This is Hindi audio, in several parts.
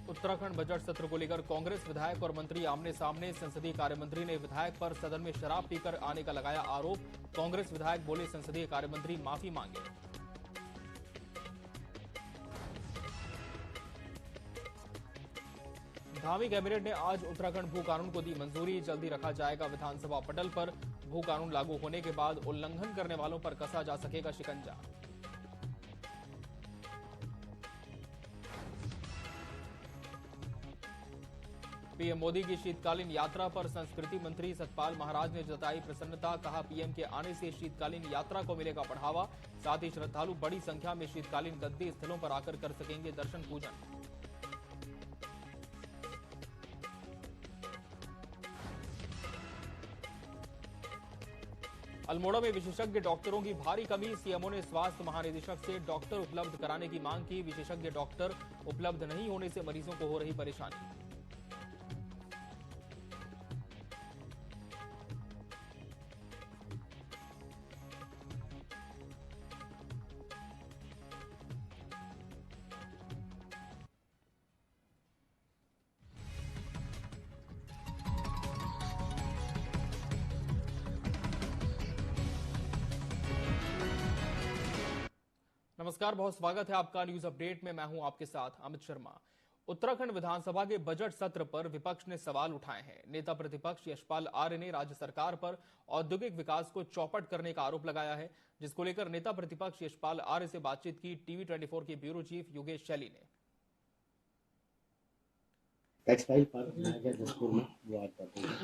उत्तराखंड बजट सत्र को लेकर कांग्रेस विधायक और मंत्री आमने सामने। संसदीय कार्य मंत्री ने विधायक पर सदन में शराब पीकर आने का लगाया आरोप। कांग्रेस विधायक बोले संसदीय कार्य मंत्री माफी मांगे। धामी कैबिनेट ने आज उत्तराखंड भू कानून को दी मंजूरी। जल्दी रखा जाएगा विधानसभा पटल पर। भू कानून लागू होने के बाद उल्लंघन करने वालों पर कसा जा सकेगा शिकंजा। पीएम मोदी की शीतकालीन यात्रा पर संस्कृति मंत्री सतपाल महाराज ने जताई प्रसन्नता। कहा पीएम के आने से शीतकालीन यात्रा को मिलेगा बढ़ावा। साथ ही श्रद्धालु बड़ी संख्या में शीतकालीन गद्दी स्थलों पर आकर कर सकेंगे दर्शन पूजन। अल्मोड़ा में विशेषज्ञ डॉक्टरों की भारी कमी। सीएमओ ने स्वास्थ्य महानिदेशक से डॉक्टर उपलब्ध कराने की मांग की। विशेषज्ञ डॉक्टर उपलब्ध नहीं होने से मरीजों को हो रही परेशानी। नमस्कार, बहुत स्वागत है आपका न्यूज अपडेट में। मैं हूं आपके साथ अमित शर्मा। उत्तराखंड विधानसभा के बजट सत्र पर विपक्ष ने सवाल उठाए हैं। नेता प्रतिपक्ष यशपाल आर्य ने राज्य सरकार पर औद्योगिक विकास को चौपट करने का आरोप लगाया है, जिसको लेकर नेता प्रतिपक्ष यशपाल आर्य से बातचीत की टीवी 24 के ब्यूरो चीफ योगेश शैली ने। टेक्सटाइल पार्क बनाया गया जसपुर में, वो आज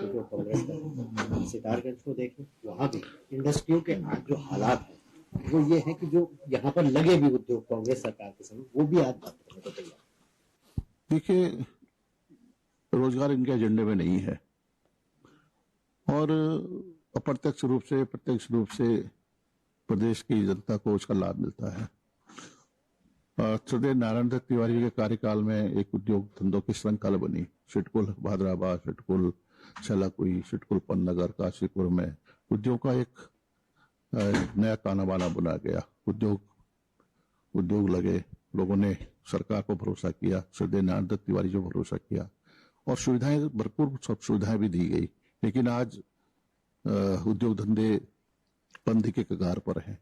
जो कांग्रेस का सितारगंज को देखें, वहाँ भी इंडस्ट्रियों के आज जो हालात हैं वो ये है कि जो यहाँ पर लगे भी उद्योग कांग्रेस सरकार के समय, वो भी आज बात करने को तैयार। देखिए, रोजगार इनके एजेंडे में नहीं है और अप्रत्यक्ष रूप से प्रत्यक्ष रूप से प्रदेश की जनता को उसका लाभ मिलता है। श्रद्धेय नारायण दत्त तिवारी के कार्यकाल में एक उद्योग धंधों की श्रृंखला बनी। सिटकुल भादराबाद, सिटकुल छलाकुई, सिटकुल पन्नगर, काशीपुर में उद्योग का एक नया ताना बाना बुना गया। उद्योग लगे, लोगों ने सरकार को भरोसा किया, श्रद्धेय नारायण दत्त तिवारी जो भरोसा किया और सुविधाएं भरपूर सब सुविधाएं भी दी गई। लेकिन आज उद्योग धंधे बंद के कगार पर हैं।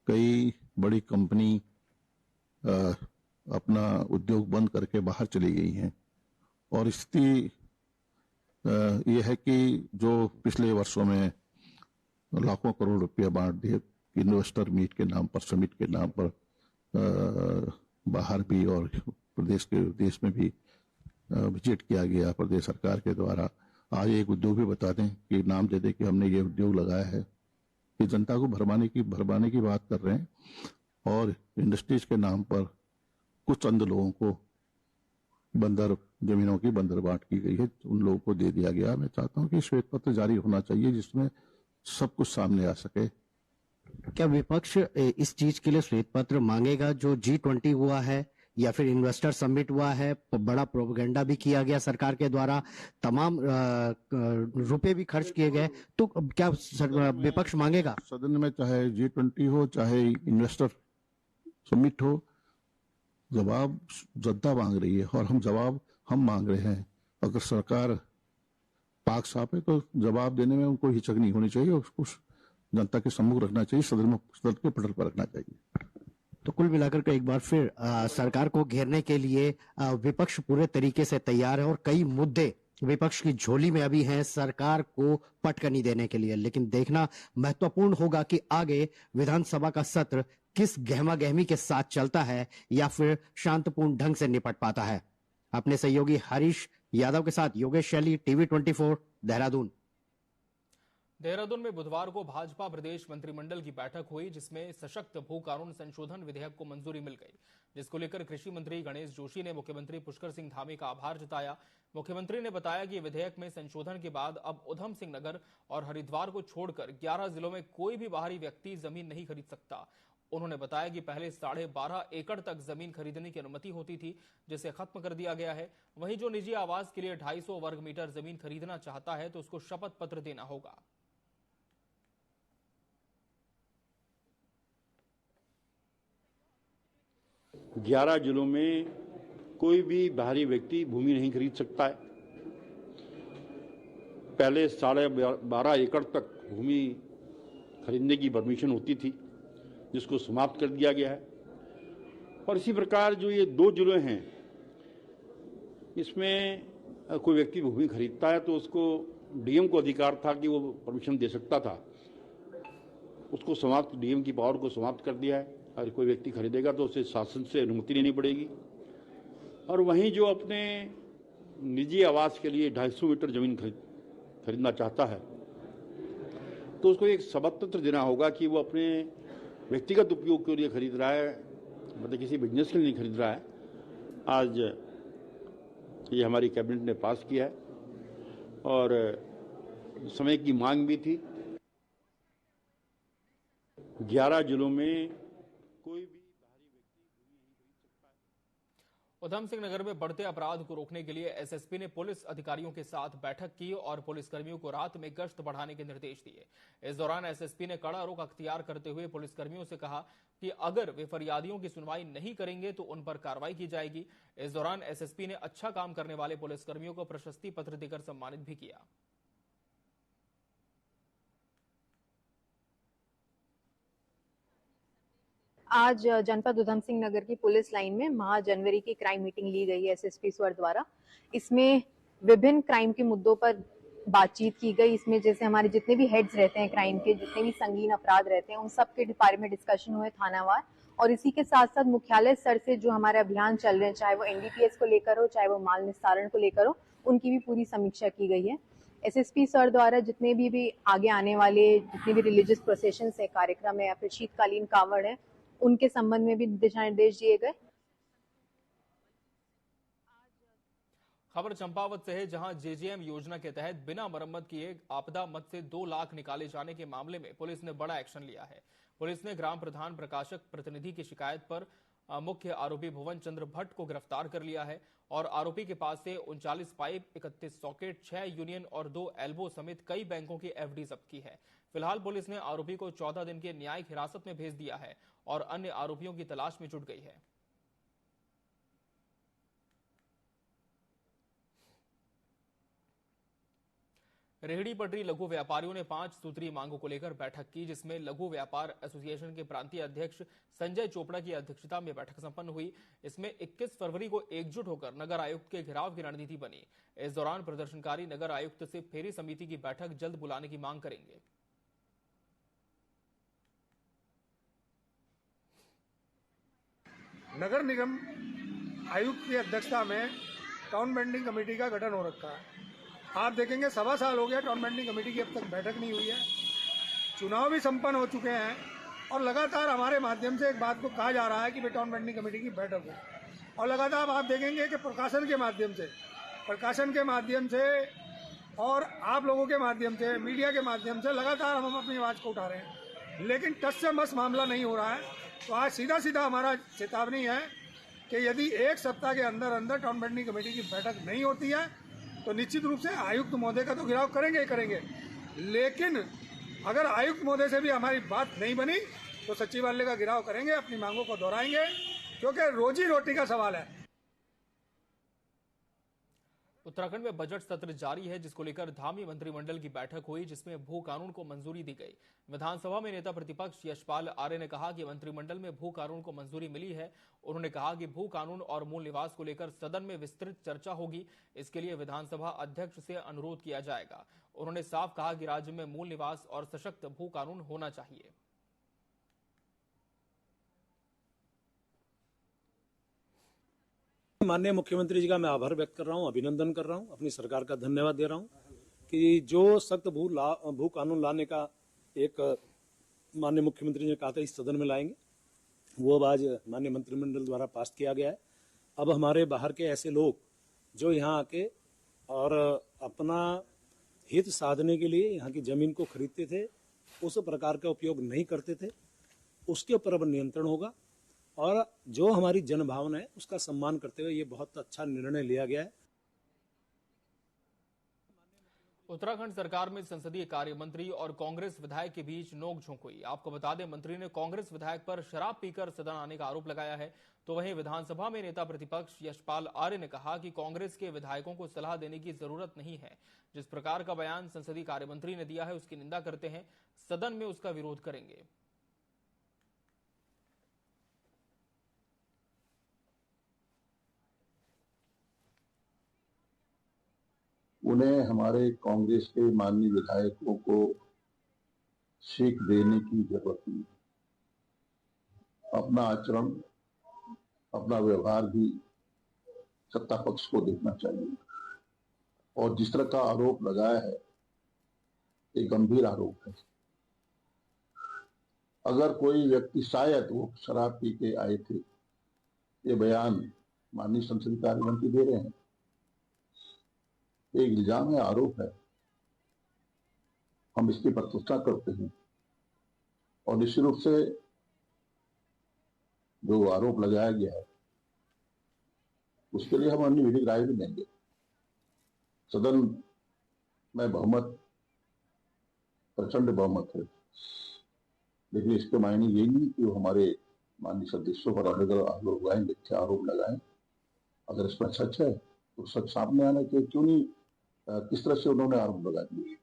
कई बड़ी कंपनी अपना उद्योग बंद करके बाहर चली गई हैं और स्थिति यह है कि जो पिछले वर्षों में लाखों करोड़ रुपया बांट दिए इन्वेस्टर मीट के नाम पर, समिट के नाम पर, बाहर भी और देश में भी विजिट किया गया प्रदेश सरकार के द्वारा। आज एक उद्योग भी बता दें कि नाम दे दें कि हमने ये उद्योग लगाया है, कि जनता को भरमाने की बात कर रहे हैं और इंडस्ट्रीज के नाम पर कुछ चंद लोगों को जमीनों की बंदर बांट की गई है, उन लोगों को दे दिया गया। मैं चाहता हूं कि श्वेत पत्र जारी होना चाहिए जिसमें सब कुछ सामने आ सके। क्या विपक्ष इस चीज के लिए श्वेत पत्र मांगेगा जो G20 हुआ है या फिर इन्वेस्टर समिट हुआ है? बड़ा प्रोपेगेंडा भी किया गया सरकार के द्वारा, तमाम रुपए भी खर्च किए गए, तो क्या विपक्ष मांगेगा? सदन में चाहे G20 हो, चाहे इन्वेस्टर समिट हो, जवाब जनता मांग रही है और हम मांग रहे हैं। अगर सरकार पाक साफ है तो जवाब देने में उनको हिचक नहीं होनी चाहिए, उसको जनता के सम्मुख रखना चाहिए, सदन के पटल पर रखना चाहिए। तो कुल मिलाकर के एक बार फिर सरकार को घेरने के लिए विपक्ष पूरे तरीके से तैयार है और कई मुद्दे विपक्ष की झोली में अभी हैं सरकार को पटकनी देने के लिए। लेकिन देखना महत्वपूर्ण होगा कि आगे विधानसभा का सत्र किस गहमा गहमी के साथ चलता है या फिर शांतिपूर्ण ढंग से निपट पाता है। अपने सहयोगी हरीश यादव के साथ योगेश शैली, टीवी 24, देहरादून। देहरादून में बुधवार को भाजपा प्रदेश मंत्रिमंडल की बैठक हुई, जिसमें सशक्त भू कानून संशोधन विधेयक को मंजूरी मिल गई, जिसको लेकर कृषि मंत्री गणेश जोशी ने मुख्यमंत्री पुष्कर सिंह धामी का आभार जताया। मुख्यमंत्री ने बताया कि विधेयक में संशोधन के बाद अब उधम सिंह नगर और हरिद्वार को छोड़कर 11 जिलों में कोई भी बाहरी व्यक्ति जमीन नहीं खरीद सकता। उन्होंने बताया कि पहले 12.5 एकड़ तक जमीन खरीदने की अनुमति होती थी, जिसे खत्म कर दिया गया है। वहीं जो निजी आवास के लिए 250 वर्ग मीटर जमीन खरीदना चाहता है तो उसको शपथ पत्र देना होगा। 11 जिलों में कोई भी बाहरी व्यक्ति भूमि नहीं खरीद सकता है। पहले 12.5 एकड़ तक भूमि खरीदने की परमिशन होती थी, जिसको समाप्त कर दिया गया है। और इसी प्रकार जो ये 2 जिले हैं, इसमें कोई व्यक्ति भूमि खरीदता है तो उसको डीएम को अधिकार था कि वो परमिशन दे सकता था, उसको समाप्त, डीएम की पावर को समाप्त कर दिया है। और कोई व्यक्ति खरीदेगा तो उसे शासन से अनुमति लेनी पड़ेगी। और वहीं जो अपने निजी आवास के लिए 250 मीटर जमीन खरीदना चाहता है तो उसको एक सबक देना होगा कि वो अपने व्यक्तिगत उपयोग के लिए खरीद रहा है, मतलब किसी बिजनेस के लिए नहीं खरीद रहा है। आज ये हमारी कैबिनेट ने पास किया है और समय की मांग भी थी। 11 जिलों में कोई भी बाहरी व्यक्ति भूमि नहीं खरीद सकता है। उधम सिंह नगर में बढ़ते अपराध को रोकने के लिए एसएसपी ने पुलिस अधिकारियों के साथ बैठक की और पुलिसकर्मियों को रात में गश्त बढ़ाने के निर्देश दिए। इस दौरान एसएसपी ने कड़ा रुख अख्तियार करते हुए पुलिसकर्मियों से कहा कि अगर वे फरियादियों की सुनवाई नहीं करेंगे तो उन पर कार्रवाई की जाएगी। इस दौरान एसएसपी ने अच्छा काम करने वाले पुलिसकर्मियों को प्रशस्ति पत्र देकर सम्मानित भी किया। आज जनपद उधम सिंह नगर की पुलिस लाइन में माह जनवरी की क्राइम मीटिंग ली गई है एसएसपी स्वर द्वारा। इसमें विभिन्न क्राइम के मुद्दों पर बातचीत की गई। इसमें जैसे हमारे जितने भी हेड्स रहते हैं क्राइम के, जितने भी संगीन अपराध रहते हैं, उन सब के बारे में डिस्कशन हुए थानावार। और इसी के साथ साथ मुख्यालय स्तर से जो हमारे अभियान चल रहे हैं, चाहे वो एनडीपीएस को लेकर हो, चाहे वो माल निस्तारण को लेकर हो, उनकी भी पूरी समीक्षा की गई है। एसएसपी सर द्वारा जितने भी आगे आने वाले जितने भी रिलीजियस प्रोसेशन है, कार्यक्रम है या फिर शीतकालीन कावड़ है, उनके संबंध में भी दिशा निर्देश दिए गए। खबर चंपावत से है, जहां जेजेएम योजना के तहत बिना मरम्मत किए आपदा मद से 2 लाख निकाले जाने के मामले में पुलिस ने बड़ा एक्शन लिया है। पुलिस ने ग्राम प्रधान प्रकाशक प्रतिनिधि की शिकायत पर मुख्य आरोपी भुवन चंद्र भट्ट को गिरफ्तार कर लिया है और आरोपी के पास से 39 पाइप, 31 सॉकेट, 6 यूनियन और 2 एल्बो समेत कई बैंकों की एफडी जब्त की है। फिलहाल पुलिस ने आरोपी को 14 दिन के न्यायिक हिरासत में भेज दिया है और अन्य आरोपियों की तलाश में जुट गई है। रेहड़ी पटरी लघु व्यापारियों ने 5 सूत्रीय मांगों को लेकर बैठक की, जिसमें लघु व्यापार एसोसिएशन के प्रांतीय अध्यक्ष संजय चोपड़ा की अध्यक्षता में बैठक संपन्न हुई। इसमें 21 फरवरी को एकजुट होकर नगर आयुक्त के घेराव की रणनीति बनी। इस दौरान प्रदर्शनकारी नगर आयुक्त से फेरी समिति की बैठक जल्द बुलाने की मांग करेंगे। नगर निगम आयुक्त की अध्यक्षता में टाउन बेंडिंग कमेटी का गठन हो रखा है। आप देखेंगे 1.25 साल हो गया टाउन बेंडिंग कमेटी की अब तक बैठक नहीं हुई है। चुनाव भी संपन्न हो चुके हैं और लगातार हमारे माध्यम से एक बात को कहा जा रहा है कि टाउन बेंडिंग कमेटी की बैठक हो। और लगातार आप देखेंगे कि प्रकाशन के माध्यम से और आप लोगों के माध्यम से, मीडिया के माध्यम से लगातार हम अपनी आवाज़ को उठा रहे हैं, लेकिन टस से मस मामला नहीं हो रहा है। तो आज सीधा सीधा हमारा चेतावनी है कि यदि 1 सप्ताह के अंदर अंदर टाउन बेंडिंग कमेटी की बैठक नहीं होती है तो निश्चित रूप से आयुक्त महोदय का तो घेराव करेंगे ही करेंगे, लेकिन अगर आयुक्त महोदय से भी हमारी बात नहीं बनी तो सचिवालय का घेराव करेंगे, अपनी मांगों को दोहराएंगे, क्योंकि रोजी रोटी का सवाल है। उत्तराखंड में बजट सत्र जारी है, जिसको लेकर धामी मंत्रिमंडल की बैठक हुई, जिसमें भू कानून को मंजूरी दी गई। विधानसभा में नेता प्रतिपक्ष यशपाल आर्य ने कहा कि मंत्रिमंडल में भू कानून को मंजूरी मिली है। उन्होंने कहा कि भू कानून और मूल निवास को लेकर सदन में विस्तृत चर्चा होगी, इसके लिए विधानसभा अध्यक्ष से अनुरोध किया जाएगा। उन्होंने साफ कहा कि राज्य में मूल निवास और सशक्त भू कानून होना चाहिए। माननीय मुख्यमंत्री जी का मैं आभार व्यक्त कर रहा हूं, अभिनंदन कर रहा हूं, अपनी सरकार का धन्यवाद दे रहा हूं कि जो सख्त भू कानून लाने का एक माननीय मुख्यमंत्री जी ने कहा था इस सदन में लाएंगे, वो अब आज माननीय मंत्रिमंडल द्वारा पास किया गया है। अब हमारे बाहर के ऐसे लोग जो यहाँ आके और अपना हित साधने के लिए यहाँ की जमीन को खरीदते थे, उस प्रकार का उपयोग नहीं करते थे, उसके ऊपर अब नियंत्रण होगा और जो हमारी जनभावना है उसका सम्मान करते हुए ये बहुत अच्छा निर्णय लिया गया है। उत्तराखंड सरकार में संसदीय कार्य मंत्री और कांग्रेस विधायक के बीच नोकझोंक हुई। आपको बता दें, मंत्री ने कांग्रेस विधायक पर शराब पीकर सदन आने का आरोप लगाया है। तो वहीं विधानसभा में नेता प्रतिपक्ष यशपाल आर्य ने कहा कि कांग्रेस के विधायकों को सलाह देने की जरूरत नहीं है। जिस प्रकार का बयान संसदीय कार्य मंत्री ने दिया है उसकी निंदा करते हैं, सदन में उसका विरोध करेंगे। उन्हें हमारे कांग्रेस के माननीय विधायकों को सीख देने की जरूरत नहीं। अपना आचरण, अपना व्यवहार भी सत्ता पक्ष को देखना चाहिए। और जिस तरह का आरोप लगाया है, एक गंभीर आरोप है। अगर कोई व्यक्ति, शायद वो शराब पी के आए थे, ये बयान माननीय संसदीय कार्य मंत्री दे रहे हैं, एक इल्जाम है, आरोप है। हम इसकी प्रशंसा करते हैं और निश्चित रूप से जो आरोप लगाया गया है उसके लिए हम अपनी विधिक राय भी देंगे। सदन में बहुमत, प्रचंड बहुमत है, लेकिन इसके मायने ये नहीं कि वो हमारे माननीय सदस्यों पर अलग अलग आरोप लगाएं, मिथ्या आरोप लगाएं। अगर इसमें सच है तो सच सामने आना चाहिए। क्यों नहीं, किस तरह से उन्होंने आरोप लगा दिए।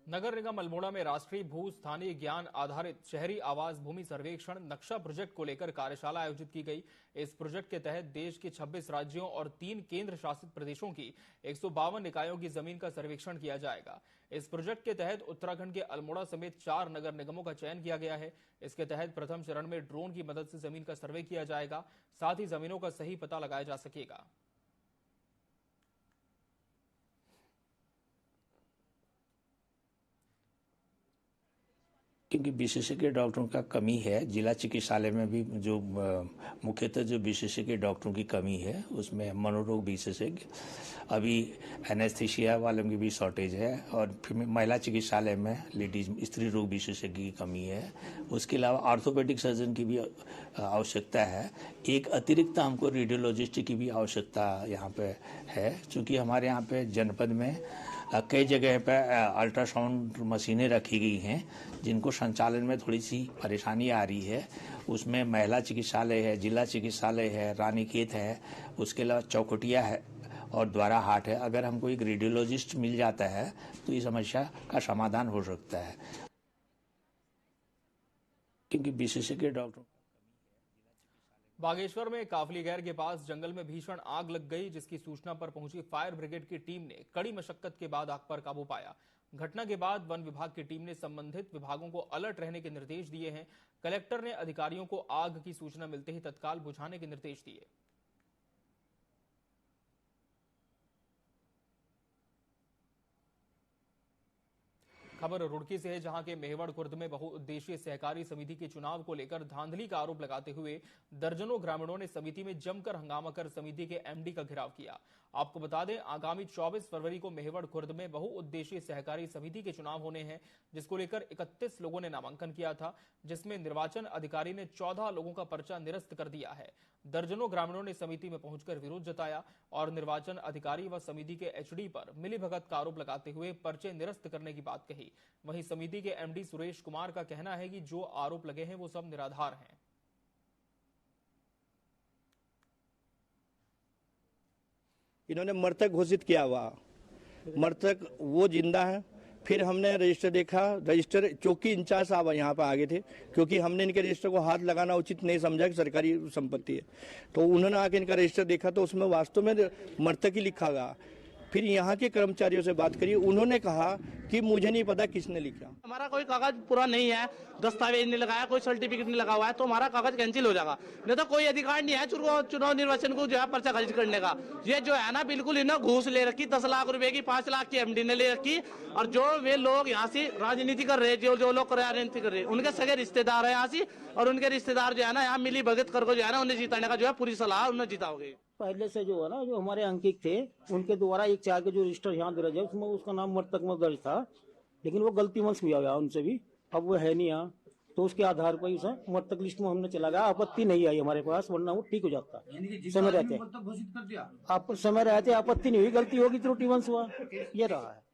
नगर निगम अल्मोड़ा में राष्ट्रीय भू स्थानीय ज्ञान आधारित शहरी आवास भूमि सर्वेक्षण नक्शा प्रोजेक्ट को लेकर कार्यशाला आयोजित की गई। इस प्रोजेक्ट के तहत देश के 26 राज्यों और 3 केंद्र शासित प्रदेशों की 152 इकाइयों की जमीन का सर्वेक्षण किया जाएगा। इस प्रोजेक्ट के तहत उत्तराखंड के अल्मोड़ा समेत 4 नगर निगमों का चयन किया गया है। इसके तहत प्रथम चरण में ड्रोन की मदद से जमीन का सर्वे किया जाएगा, साथ ही जमीनों का सही पता लगाया जा सकेगा। क्योंकि विशेषज्ञ डॉक्टरों का कमी है, जिला चिकित्सालय में भी जो मुख्यतः जो विशेषज्ञ डॉक्टरों की कमी है उसमें मनोरोग विशेषज्ञ, अभी एनेस्थीसिया वालों की भी शॉर्टेज है, और फिर महिला चिकित्सालय में लेडीज स्त्री रोग विशेषज्ञ की कमी है। उसके अलावा ऑर्थोपेडिक सर्जन की भी आवश्यकता है। एक अतिरिक्त हमको रेडियोलॉजिस्ट की भी आवश्यकता यहाँ पे है, क्योंकि हमारे यहाँ पे जनपद में कई जगह पर अल्ट्रासाउंड मशीनें रखी गई हैं जिनको संचालन में थोड़ी सी परेशानी आ रही है। उसमें महिला चिकित्सालय है, जिला चिकित्सालय है, रानीखेत है, उसके अलावा चौकटिया है और द्वारा हाट है। अगर हमको एक रेडियोलॉजिस्ट मिल जाता है तो इस समस्या का समाधान हो सकता है, क्योंकि विशेषज्ञ डॉक्टर। बागेश्वर में काफलीगैर के पास जंगल में भीषण आग लग गई, जिसकी सूचना पर पहुंची फायर ब्रिगेड की टीम ने कड़ी मशक्कत के बाद आग पर काबू पाया। घटना के बाद वन विभाग की टीम ने संबंधित विभागों को अलर्ट रहने के निर्देश दिए हैं। कलेक्टर ने अधिकारियों को आग की सूचना मिलते ही तत्काल बुझाने के निर्देश दिए। खबर रुड़की से है, जहां के मेहवड़ खुर्द में बहुउद्देशीय सहकारी समिति के चुनाव को लेकर धांधली का आरोप लगाते हुए दर्जनों ग्रामीणों ने समिति में जमकर हंगामा कर समिति के एमडी का घेराव किया। आपको बता दें, आगामी 24 फरवरी को मेहवड़ खुर्द में बहुउद्देशीय सहकारी समिति के चुनाव होने हैं, जिसको लेकर 31 लोगों ने नामांकन किया था, जिसमें निर्वाचन अधिकारी ने 14 लोगों का पर्चा निरस्त कर दिया है। दर्जनों ग्रामीणों ने समिति में पहुंचकर विरोध जताया और निर्वाचन अधिकारी व समिति के एचडी पर मिलीभगत का आरोप लगाते हुए पर्चे निरस्त करने की बात कही। वहीं समिति के एमडी सुरेश कुमार का कहना है कि जो आरोप लगे हैं वो सब निराधार हैं। इन्होंने मृतक घोषित किया हुआ, मृतक वो जिंदा है। फिर हमने रजिस्टर देखा, रजिस्टर चौकी इंचार्ज साहब यहाँ पर आगे थे, क्योंकि हमने इनके रजिस्टर को हाथ लगाना उचित नहीं समझा कि सरकारी संपत्ति है। तो उन्होंने आके इनका रजिस्टर देखा तो उसमें वास्तव में मृतक ही लिखा गया। फिर यहाँ के कर्मचारियों से बात करी, उन्होंने कहा कि मुझे नहीं पता किसने लिखा। हमारा कोई कागज पूरा नहीं है, दस्तावेज नहीं लगाया, कोई सर्टिफिकेट नहीं लगा हुआ है, तो हमारा कागज कैंसिल हो जाएगा। नहीं तो कोई अधिकार नहीं है चुनाव निर्वाचन को जो है पर्चा खारिज करने का। ये जो है ना, बिल्कुल इन्हें घूस ले रखी, 10 लाख रुपए की, 5 लाख की एमडी ने ले रखी। और जो वे लोग यहाँ से राजनीति कर रहे, जो लोग राजनीति कर रहे, उनके सगे रिश्तेदार है यहाँ से, और उनके रिश्तेदार जो है ना यहाँ मिली भगत करके जो है ना उन्हें जिताने का जो है पूरी सलाह उन्हें जिताओगे। पहले से जो है ना, जो हमारे अंकित थे उनके द्वारा 1/4 के जो रजिस्टर यहाँ दर्ज है उसमें उसका नाम मृतक में दर्ज था, लेकिन वो गलती वंश हुआ गया उनसे भी। अब वो है नहीं यहाँ, तो उसके आधार पर उसे मृतक लिस्ट में हमने चला गया। आपत्ति नहीं आई हमारे पास, वरना वो ठीक हो जाता समय रहते। घोषित कर दिया आप समय रहते आपत्ति नहीं हुई, गलती होगी त्रुटिवंश हुआ, ये रहा है।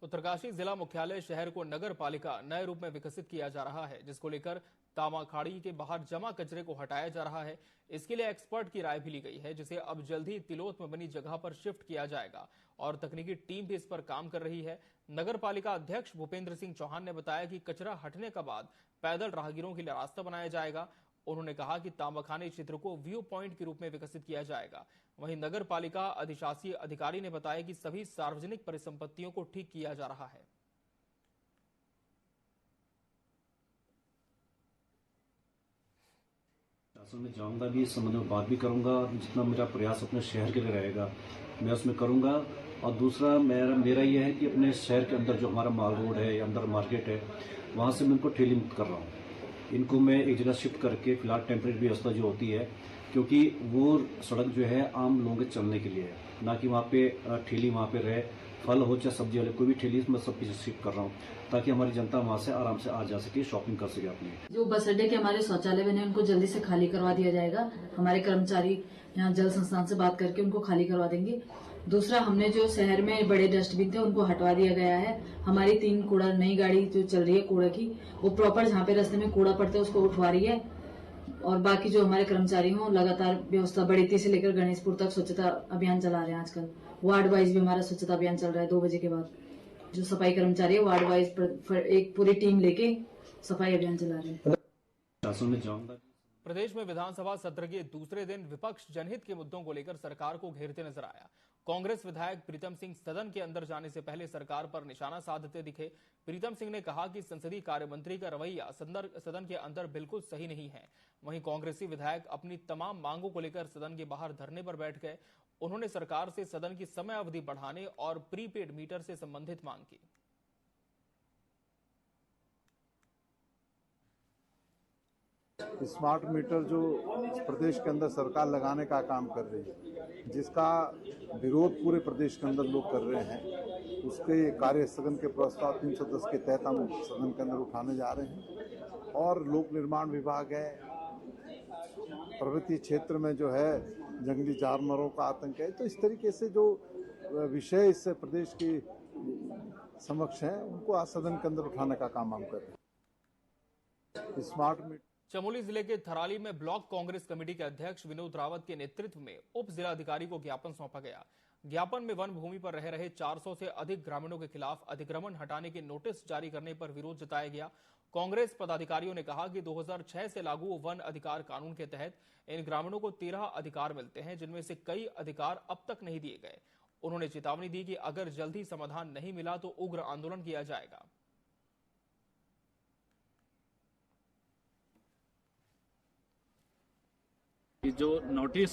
उत्तरकाशी जिला मुख्यालय शहर को नगर पालिका नए रूप में विकसित किया जा रहा है, जिसको लेकर तामाखाड़ी के बाहर जमा कचरे को हटाया जा रहा है। इसके लिए एक्सपर्ट की राय भी ली गई है, जिसे अब जल्द ही तिलोत में बनी जगह पर शिफ्ट किया जाएगा और तकनीकी टीम भी इस पर काम कर रही है। नगर पालिका अध्यक्ष भूपेंद्र सिंह चौहान ने बताया कि कचरा हटने के बाद पैदल राहगीरों के लिए रास्ता बनाया जाएगा। उन्होंने कहा कि तांबाखाने क्षेत्र को व्यू पॉइंट के रूप में विकसित किया जाएगा। वहीं नगर पालिका अधिशासी अधिकारी ने बताया कि सभी सार्वजनिक परिसंपत्तियों को ठीक किया जा रहा है। शासन में जाऊंगा भी, इस संबंध में बात भी करूंगा। जितना मेरा प्रयास अपने शहर के लिए रहेगा मैं उसमें करूंगा। और दूसरा मेरा यह है कि अपने शहर के अंदर जो हमारा माल रोड है या अंदर मार्केट है, वहां से मैं इनको ठेली मुक्त कर रहा हूँ। इनको मैं एक जगह शिफ्ट करके फिलहाल टेम्परेरी व्यवस्था जो होती है, क्योंकि वो सड़क जो है आम लोगों के चलने के लिए है, ना कि वहाँ पे ठेली वहाँ पे रहे, फल हो चाहे सब्जी वाले कोई भी ठेली, मैं सब कुछ शिफ्ट कर रहा हूँ ताकि हमारी जनता वहाँ से आराम से आ जा सके, शॉपिंग कर सके अपनी। जो बस अड्डे के हमारे शौचालय बने उनको जल्दी से खाली करवा दिया जाएगा। हमारे कर्मचारी यहाँ जल संस्थान से बात करके उनको खाली करवा देंगे। दूसरा, हमने जो शहर में बड़े डस्टबिन थे उनको हटवा दिया गया है। हमारी 3 कूड़ा नई गाड़ी जो चल रही है कूड़ा की, वो प्रॉपर जहाँ पे रास्ते में कूड़ा पड़ता है उसको उठवा रही है। और बाकी जो हमारे कर्मचारी हों, लगातार व्यवस्था बड़ीती से लेकर गणेशपुर तक स्वच्छता अभियान चला रहे हैं। आजकल वार्ड वाइज भी हमारा स्वच्छता अभियान चल रहा है। 2 बजे के बाद जो सफाई कर्मचारी है वार्ड वाइज एक पूरी टीम लेके सफाई अभियान चला रहे हैं। प्रदेश में विधानसभा सत्र के दूसरे दिन विपक्ष जनहित के मुद्दों को लेकर सरकार को घेरते नजर आया। कांग्रेस विधायक प्रीतम सिंह सदन के अंदर जाने से पहले सरकार पर निशाना साधते दिखे। प्रीतम सिंह ने कहा कि संसदीय कार्य मंत्री का रवैया सदन के अंदर बिल्कुल सही नहीं है। वहीं कांग्रेसी विधायक अपनी तमाम मांगों को लेकर सदन के बाहर धरने पर बैठ गए। उन्होंने सरकार से सदन की समय अवधि बढ़ाने और प्रीपेड मीटर से संबंधित मांग की। स्मार्ट मीटर जो प्रदेश के अंदर सरकार लगाने का काम कर रही है, जिसका विरोध पूरे प्रदेश के अंदर लोग कर रहे हैं, उसके कार्य स्थगन के प्रस्ताव 310 के तहत हम सदन के अंदर उठाने जा रहे हैं। और लोक निर्माण विभाग है, पर्वतीय क्षेत्र में जो है जंगली जानवरों का आतंक है, तो इस तरीके से जो विषय इस प्रदेश की समक्ष है उनको आज सदन के अंदर उठाने का काम हम कर रहे हैं। स्मार्ट मीटर चमोली जिले के थराली में ब्लॉक कांग्रेस कमेटी के अध्यक्ष विनोद रावत के नेतृत्व में उप जिलाधिकारी को ज्ञापन सौंपा गया। ज्ञापन में वन भूमि पर रह रहे 400 से अधिक ग्रामीणों के खिलाफ अतिक्रमण हटाने के नोटिस जारी करने पर विरोध जताया गया। कांग्रेस पदाधिकारियों ने कहा कि 2006 से लागू वन अधिकार कानून के तहत इन ग्रामीणों को 13 अधिकार मिलते हैं, जिनमें से कई अधिकार अब तक नहीं दिए गए। उन्होंने चेतावनी दी कि अगर जल्दी समाधान नहीं मिला तो उग्र आंदोलन किया जाएगा। जो नोटिस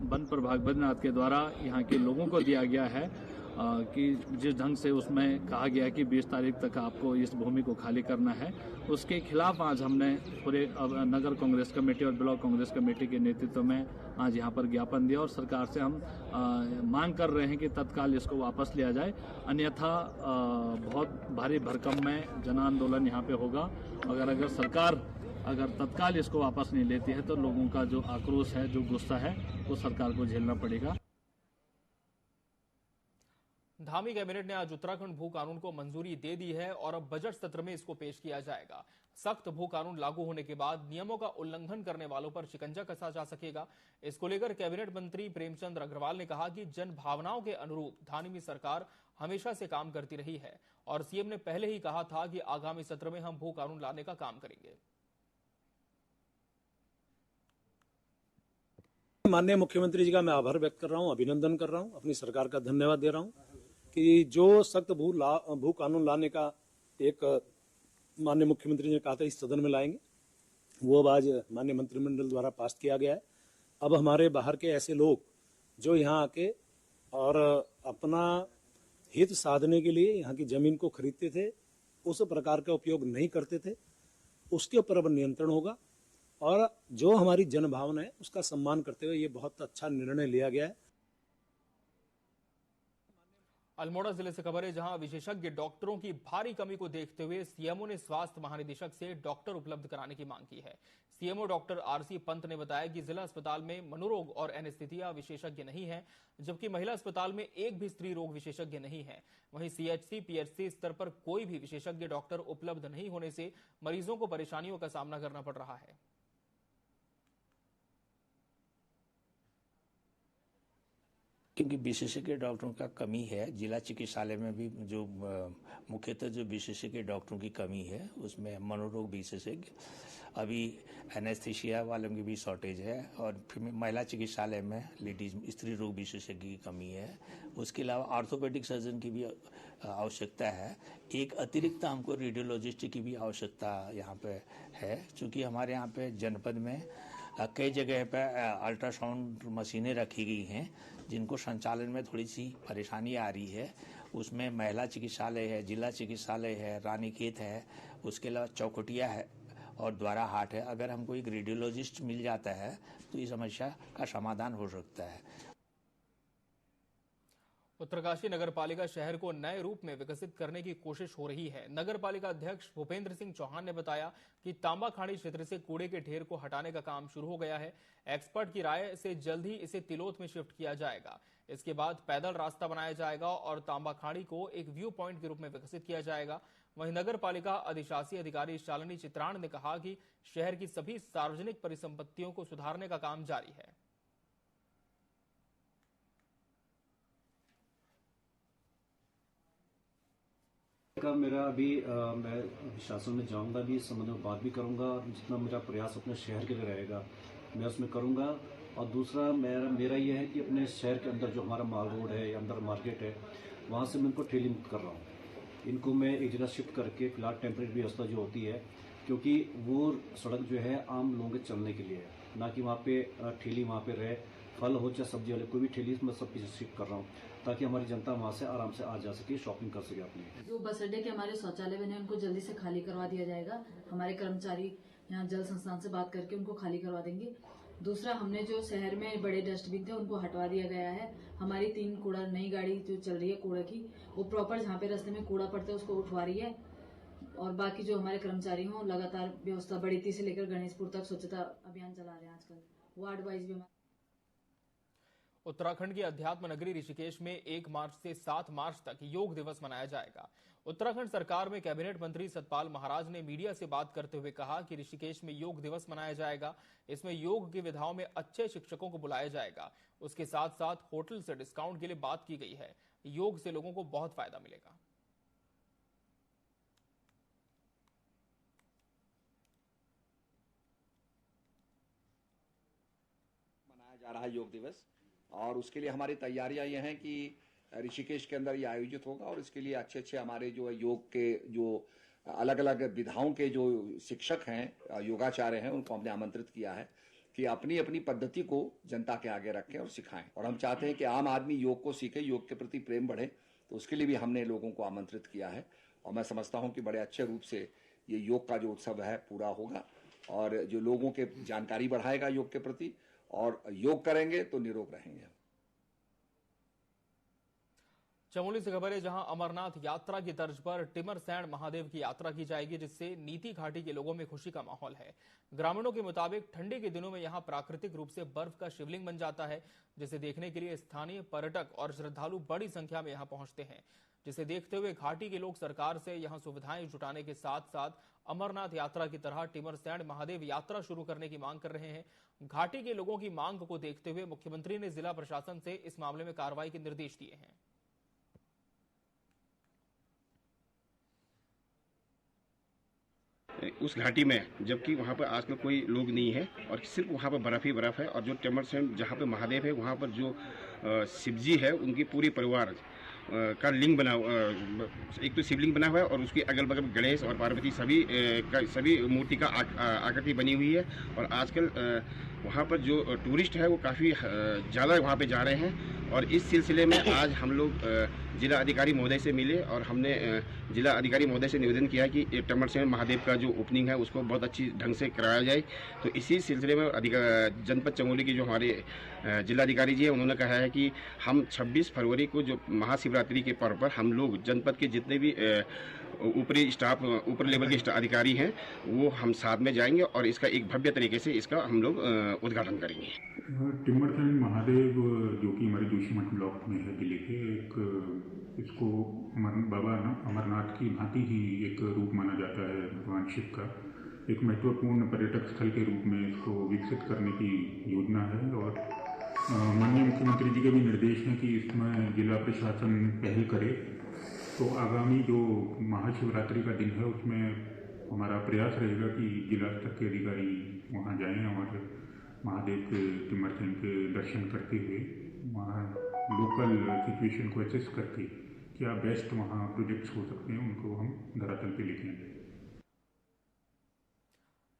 वन प्रभाग बद्रीनाथ के द्वारा यहाँ के लोगों को दिया गया है कि जिस ढंग से उसमें कहा गया है कि 20 तारीख तक आपको इस भूमि को खाली करना है, उसके खिलाफ आज हमने पूरे नगर कांग्रेस कमेटी और ब्लॉक कांग्रेस कमेटी के नेतृत्व में आज यहाँ पर ज्ञापन दिया और सरकार से हम मांग कर रहे हैं कि तत्काल इसको वापस लिया जाए, अन्यथा बहुत भारी भरकम में जन आंदोलन यहाँ पे होगा। अगर सरकार तत्काल इसको वापस नहीं लेती है तो लोगों का जो आक्रोश है, जो गुस्सा है, वो सरकार को झेलना पड़ेगा। धामी कैबिनेट ने आज उत्तराखंड भू कानून को मंजूरी दे दी है और अब बजट सत्र में इसको पेश किया जाएगा। सख्त भू कानून लागू होने के बाद नियमों का उल्लंघन करने वालों पर शिकंजा कसा जा सकेगा। इसको लेकर कैबिनेट मंत्री प्रेमचंद अग्रवाल ने कहा कि जन भावनाओं के अनुरूप धामी सरकार हमेशा से काम करती रही है और सीएम ने पहले ही कहा था कि आगामी सत्र में हम भू कानून लाने का काम करेंगे। माननीय मुख्यमंत्री जी का मैं आभार व्यक्त कर रहा हूं, अभिनंदन कर रहा हूं, अपनी सरकार का धन्यवाद दे रहा हूं कि जो सख्त भू कानून लाने का एक माननीय मुख्यमंत्री जी ने कहा था इस सदन में लाएंगे, वो अब आज माननीय मंत्रिमंडल द्वारा पास किया गया है। अब हमारे बाहर के ऐसे लोग जो यहाँ आके और अपना हित साधने के लिए यहाँ की जमीन को खरीदते थे, उस प्रकार का उपयोग नहीं करते थे, उसके ऊपर अब नियंत्रण होगा और जो हमारी जनभावना है उसका सम्मान करते हुए ये बहुत अच्छा निर्णय लिया गया है। अल्मोड़ा जिले से खबर है, जहां विशेषज्ञ डॉक्टरों की भारी कमी को देखते हुए सीएमओ ने स्वास्थ्य महानिदेशक से डॉक्टर उपलब्ध कराने की मांग की है। सीएमओ डॉक्टर आरसी पंत ने बताया कि जिला अस्पताल में मनोरोग और एनेस्थीसिया विशेषज्ञ नहीं है, जबकि महिला अस्पताल में एक भी स्त्री रोग विशेषज्ञ नहीं है। वहीं सीएचसी पीएचसी स्तर पर कोई भी विशेषज्ञ डॉक्टर उपलब्ध नहीं होने से मरीजों को परेशानियों का सामना करना पड़ रहा है। क्योंकि विशेषज्ञ डॉक्टरों का कमी है, जिला चिकित्सालय में भी जो मुख्यतः जो विशेषज्ञ डॉक्टरों की कमी है उसमें मनोरोग विशेषज्ञ, अभी एनेस्थीसिया वालों की भी शॉर्टेज है, और फिर महिला चिकित्सालय में लेडीज स्त्री रोग विशेषज्ञ की कमी है। उसके अलावा ऑर्थोपेडिक सर्जन की भी आवश्यकता है। एक अतिरिक्त हमको रेडियोलॉजिस्ट की भी आवश्यकता यहाँ पे है, क्योंकि हमारे यहाँ पे जनपद में कई जगह पर अल्ट्रासाउंड मशीनें रखी गई हैं जिनको संचालन में थोड़ी सी परेशानी आ रही है। उसमें महिला चिकित्सालय है, जिला चिकित्सालय है, रानीखेत है, उसके अलावा चौकटिया है और द्वारा हाट है। अगर हमको एक रेडियोलॉजिस्ट मिल जाता है तो इस समस्या का समाधान हो सकता है। उत्तरकाशी नगर पालिका शहर को नए रूप में विकसित करने की कोशिश हो रही है। नगर पालिका अध्यक्ष भूपेंद्र सिंह चौहान ने बताया कि तांबा खाड़ी क्षेत्र से कूड़े के ढेर को हटाने का काम शुरू हो गया है। एक्सपर्ट की राय से जल्द ही इसे तिलोत में शिफ्ट किया जाएगा। इसके बाद पैदल रास्ता बनाया जाएगा और तांबा खाड़ी को एक व्यू पॉइंट के रूप में विकसित किया जाएगा। वहीं नगर पालिका अधिशासी अधिकारी शालिनी चित्राण ने कहा कि शहर की सभी सार्वजनिक परिसंपत्तियों को सुधारने का काम जारी है। का मेरा अभी मैं शासन में जाऊंगा भी, इस संबंध में बात भी करूंगा। जितना मेरा प्रयास अपने शहर के लिए रहेगा मैं उसमें करूंगा। और दूसरा मेरा यह है कि अपने शहर के अंदर जो हमारा माल रोड है या अंदर मार्केट है वहाँ से मैं इनको ठेली मुक्त कर रहा हूँ। इनको मैं एक जगह शिफ्ट करके फिलहाल टेम्परेरी व्यवस्था जो होती है, क्योंकि वो सड़क जो है आम लोगों के चलने के लिए है, ना कि वहाँ पे ठेली वहाँ पे रहे, फल हो चाहे सब्जी वाले कोई भी ठेली मैं सब कुछ शिफ्ट कर रहा हूँ ताकि हमारी जनता वहाँ से आराम से आ जा सके, शॉपिंग कर सके अपनी। जो बस अड्डे के हमारे शौचालय बने उनको जल्दी से खाली करवा दिया जाएगा। हमारे कर्मचारी यहाँ जल संस्थान से बात करके उनको खाली करवा देंगे। दूसरा, हमने जो शहर में बड़े डस्टबिन थे उनको हटवा दिया गया है। हमारी 3 कूड़ा नई गाड़ी जो चल रही है कूड़ा की, वो प्रॉपर जहाँ पे रास्ते में कूड़ा पड़ता है उसको उठवा रही है। और बाकी जो हमारे कर्मचारी हों लगातार व्यवस्था बड़ीती से लेकर गणेशपुर तक स्वच्छता अभियान चला रहे हैं। आजकल वार्ड वाइज भी उत्तराखंड की अध्यात्म नगरी ऋषिकेश में 1 मार्च से 7 मार्च तक योग दिवस मनाया जाएगा। उत्तराखंड सरकार में कैबिनेट मंत्री सतपाल महाराज ने मीडिया से बात करते हुए कहा कि ऋषिकेश में योग दिवस मनाया जाएगा। इसमें योग की विधाओं में अच्छे शिक्षकों को बुलाया जाएगा। उसके साथ साथ होटल से डिस्काउंट के लिए बात की गई है। योग से लोगों को बहुत फायदा मिलेगा। मनाया जा रहा है योग दिवस, और उसके लिए हमारी तैयारियां ये हैं कि ऋषिकेश के अंदर ये आयोजित होगा और इसके लिए अच्छे हमारे जो योग के जो अलग अलग विधाओं के जो शिक्षक हैं, योगाचार्य हैं, उनको हमने आमंत्रित किया है कि अपनी अपनी पद्धति को जनता के आगे रखें और सिखाएं। और हम चाहते हैं कि आम आदमी योग को सीखे, योग के प्रति प्रेम बढ़े, तो उसके लिए भी हमने लोगों को आमंत्रित किया है। और मैं समझता हूं कि बड़े अच्छे रूप से ये योग का जो उत्सव है पूरा होगा और जो लोगों के जानकारी बढ़ाएगा योग के प्रति, और योग करेंगे तो निरोग रहेंगे। चमोली से खबर है, जहां अमरनाथ यात्रा की तर्ज पर टिमरसैंण महादेव की यात्रा की जाएगी, जिससे नीति घाटी के लोगों में खुशी का माहौल है। ग्रामीणों के मुताबिक ठंडी के दिनों में यहां प्राकृतिक रूप से बर्फ का शिवलिंग बन जाता है, जिसे देखने के लिए स्थानीय पर्यटक और श्रद्धालु बड़ी संख्या में यहां पहुंचते हैं। जिसे देखते हुए घाटी के लोग सरकार से यहां सुविधाएं जुटाने के साथ साथ अमरनाथ यात्रा की तरह टिमरसैंण महादेव यात्रा शुरू करने की मांग कर रहे हैं। घाटी के लोगों की मांग को देखते हुए मुख्यमंत्री ने जिला प्रशासन से इस मामले में कार्रवाई के निर्देश दिए हैं। उस घाटी में, जबकि वहाँ पर आजकल कोई लोग नहीं है और सिर्फ वहाँ पर बर्फ ही बर्फ है, और जो टिमरसैंण जहाँ पे महादेव है वहाँ पर जो शिवजी है उनकी पूरी परिवार का लिंग बना, एक तो शिवलिंग बना हुआ है और उसके अगल बगल गणेश और पार्वती सभी मूर्ति का आकृति बनी हुई है। और आजकल वहाँ पर जो टूरिस्ट है वो काफ़ी ज़्यादा वहाँ पे जा रहे हैं, और इस सिलसिले में आज हम लोग जिला अधिकारी महोदय से मिले और हमने जिला अधिकारी महोदय से निवेदन किया कि टमरसेन महादेव का जो ओपनिंग है उसको बहुत अच्छी ढंग से कराया जाए। तो इसी सिलसिले में जनपद चमोली की जो हमारे जिलाधिकारी जी हैं उन्होंने कहा है कि हम 26 फरवरी को जो महाशिवरात्रि के पर्व पर हम लोग जनपद के जितने भी ऊपरी स्टाफ, ऊपर लेवल के अधिकारी हैं वो हम साथ में जाएंगे और इसका एक भव्य तरीके से इसका हम लोग उद्घाटन करेंगे। टिम्बरसेन महादेव जो कि हमारे जोशीमठ ब्लॉक में है जिले के, एक इसको बाबा अमरनाथ की भांति ही एक रूप माना जाता है भगवान शिव का। एक महत्वपूर्ण पर्यटक स्थल के रूप में इसको विकसित करने की योजना है और माननीय मुख्यमंत्री जी के भी निर्देश हैं कि इसमें जिला प्रशासन पहल करे। तो आगामी जो महाशिवरात्रि का दिन है उसमें हमारा प्रयास रहेगा कि जिला स्तर के अधिकारी वहां जाएं और महादेव के टिम्बरसेन के दर्शन करते हुए वहाँ लोकल सिचुएशन को एसेस करके क्या बेस्ट वहाँ प्रोजेक्ट्स हो सकते हैं उनको हम धरातल पे लेके आएंगे।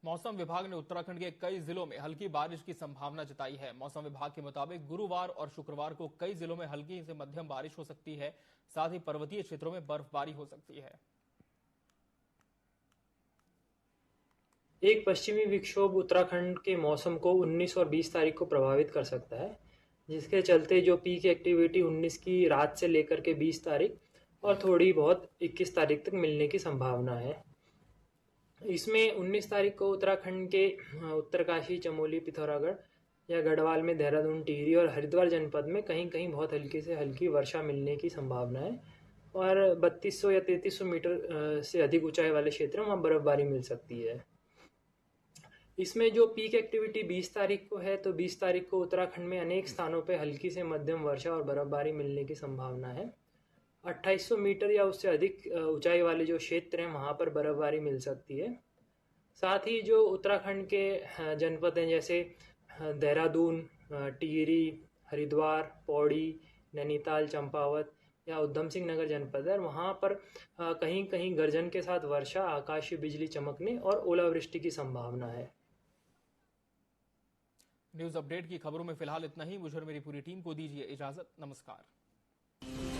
मौसम विभाग ने उत्तराखंड के कई जिलों में हल्की बारिश की संभावना जताई है। मौसम विभाग के मुताबिक गुरुवार और शुक्रवार को कई जिलों में हल्की से मध्यम बारिश हो सकती है, साथ ही पर्वतीय क्षेत्रों में बर्फबारी हो सकती है। एक पश्चिमी विक्षोभ उत्तराखंड के मौसम को 19 और 20 तारीख को प्रभावित कर सकता है, जिसके चलते जो पीक एक्टिविटी 19 की रात से लेकर के 20 तारीख और थोड़ी बहुत 21 तारीख तक मिलने की संभावना है। इसमें 19 तारीख को उत्तराखंड के उत्तरकाशी, चमोली, पिथौरागढ़ या गढ़वाल में, देहरादून, टिहरी और हरिद्वार जनपद में कहीं कहीं बहुत हल्की से हल्की वर्षा मिलने की संभावना है और 3200 या 3300 मीटर से अधिक ऊंचाई वाले क्षेत्र में वहाँ बर्फबारी मिल सकती है। इसमें जो पीक एक्टिविटी 20 तारीख को है, तो 20 तारीख को उत्तराखंड में अनेक स्थानों पर हल्की से मध्यम वर्षा और बर्फबारी मिलने की संभावना है। 2800 मीटर या उससे अधिक ऊंचाई वाले जो क्षेत्र हैं वहाँ पर बर्फबारी मिल सकती है। साथ ही जो उत्तराखंड के जनपद हैं जैसे देहरादून, टिहरी, हरिद्वार, पौड़ी, नैनीताल, चंपावत या उधम सिंह नगर जनपद है, वहाँ पर कहीं कहीं गर्जन के साथ वर्षा, आकाशीय बिजली चमकने और ओलावृष्टि की संभावना है। न्यूज अपडेट की खबरों में फिलहाल इतना ही। मुझे और मेरी पूरी टीम को दीजिए इजाजत। नमस्कार।